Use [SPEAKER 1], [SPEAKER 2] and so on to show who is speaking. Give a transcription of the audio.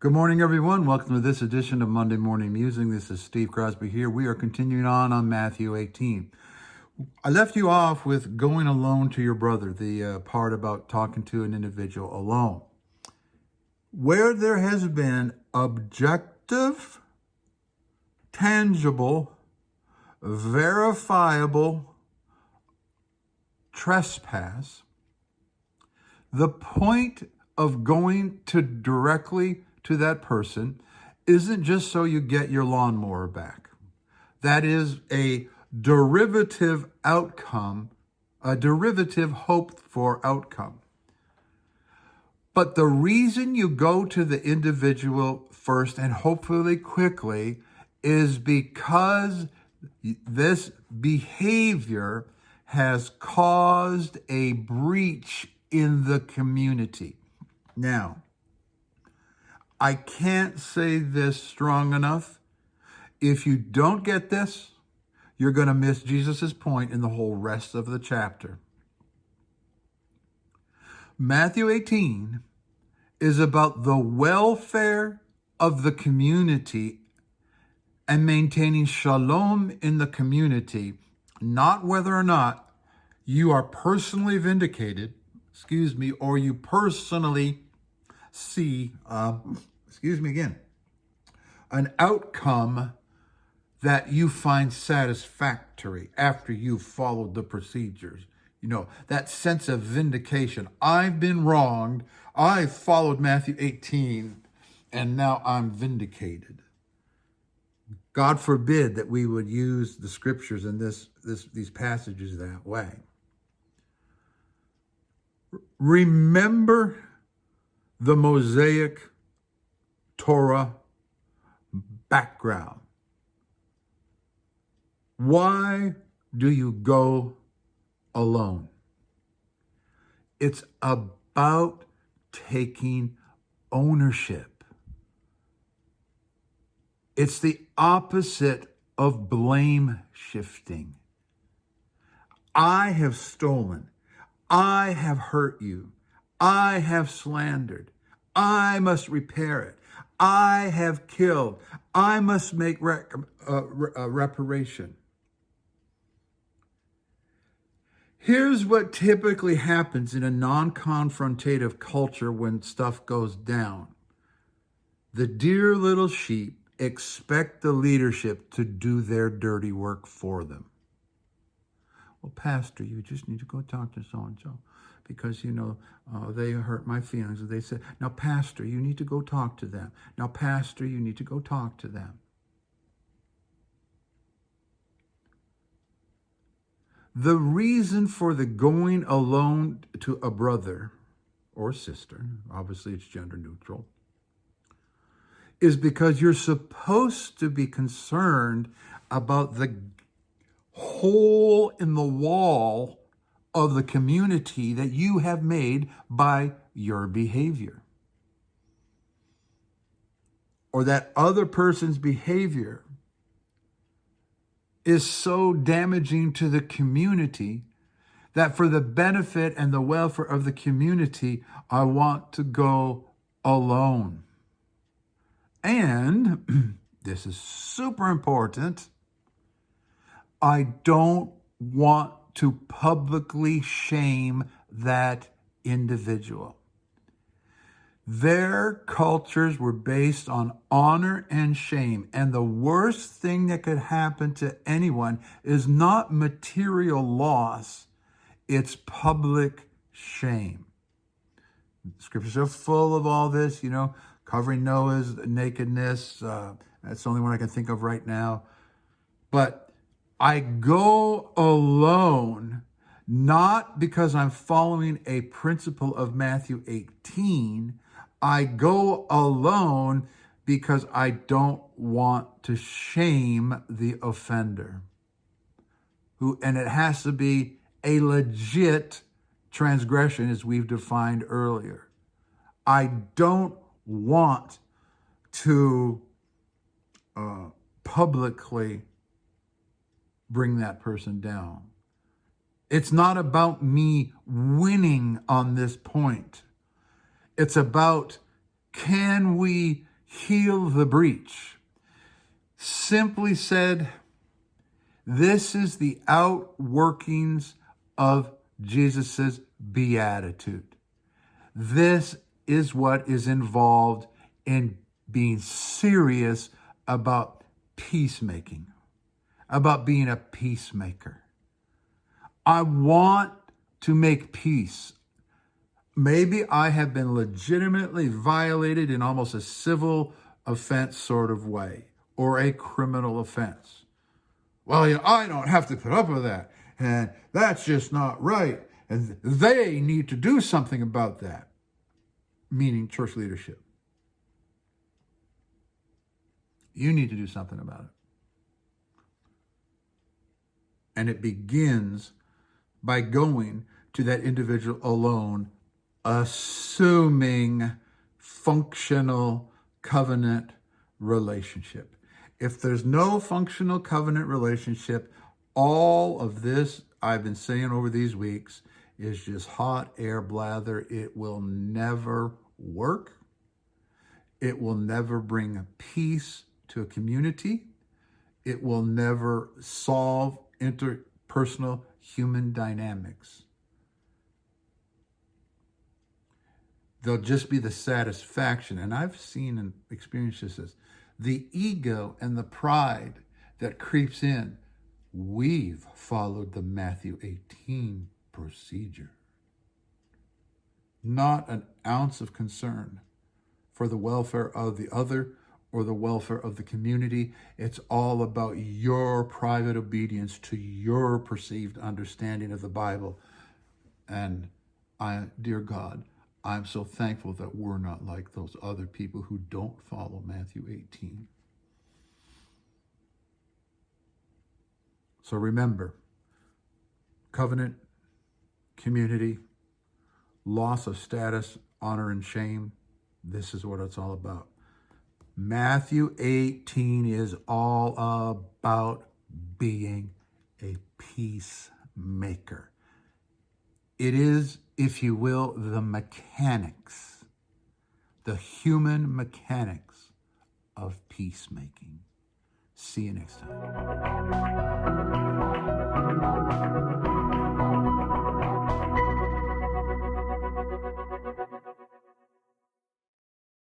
[SPEAKER 1] Good morning, everyone. Welcome to this edition of Monday Morning Musing. This is Steve Crosby here. We are continuing on Matthew 18. I left you off with going alone to your brother, the part about talking to an individual alone. Where there has been objective, tangible, verifiable trespass, the point of going directly to that person isn't just so you get your lawnmower back. That is a derivative outcome, a derivative hoped for outcome. But the reason you go to the individual first and hopefully quickly is because this behavior has caused a breach in the community. Now, I can't say this strong enough. If you don't get this, you're going to miss Jesus' point in the whole rest of the chapter. Matthew 18 is about the welfare of the community and maintaining shalom in the community, not whether or not you are personally vindicated, or you personally see, an outcome that you find satisfactory after you've followed the procedures. You know, that sense of vindication. I've been wronged. I followed Matthew 18, and now I'm vindicated. God forbid that we would use the scriptures in these passages that way. Remember the Mosaic Torah background. Why do you go alone? It's about taking ownership. It's the opposite of blame shifting. I have stolen. I have hurt you. I have slandered. I must repair it. I have killed. I must make reparation. Here's what typically happens in a non-confrontative culture when stuff goes down. The dear little sheep expect the leadership to do their dirty work for them. Well, Pastor, you just need to go talk to so-and-so because, they hurt my feelings. And they said, now, Pastor, you need to go talk to them. Now, Pastor, you need to go talk to them. The reason for the going alone to a brother or sister, obviously it's gender neutral, is because you're supposed to be concerned about the hole in the wall of the community that you have made by your behavior. Or that other person's behavior is so damaging to the community that for the benefit and the welfare of the community, I want to go alone. And this is super important. I don't want to publicly shame that individual. Their cultures were based on honor and shame. And the worst thing that could happen to anyone is not material loss, it's public shame. Scriptures are full of all this, covering Noah's nakedness. That's the only one I can think of right now. But I go alone, not because I'm following a principle of Matthew 18. I go alone because I don't want to shame the offender. And it has to be a legit transgression, as we've defined earlier. I don't want to publicly bring that person down. It's not about me winning on this point. It's about, can we heal the breach. Simply said, this is the outworkings of Jesus's beatitude. This is what is involved in being serious about peacemaking, about being a peacemaker. I want to make peace. Maybe I have been legitimately violated in almost a civil offense sort of way, or a criminal offense. Well, I don't have to put up with that, and that's just not right, and they need to do something about that, meaning church leadership. You need to do something about it. And it begins by going to that individual alone, assuming functional covenant relationship. If there's no functional covenant relationship, all of this I've been saying over these weeks is just hot air blather. It will never work. It will never bring peace to a community. It will never solve interpersonal human dynamics. There'll just be the satisfaction, and I've seen and experienced this as the ego and the pride that creeps in. We've followed the Matthew 18 procedure. Not an ounce of concern for the welfare of the other or the welfare of the community. It's all about your private obedience to your perceived understanding of the Bible. And dear God, I'm so thankful that we're not like those other people who don't follow Matthew 18. So remember, covenant, community, loss of status, honor, and shame. This is what it's all about. Matthew 18 is all about being a peacemaker. It is, if you will, the mechanics, the human mechanics of peacemaking. See you next time.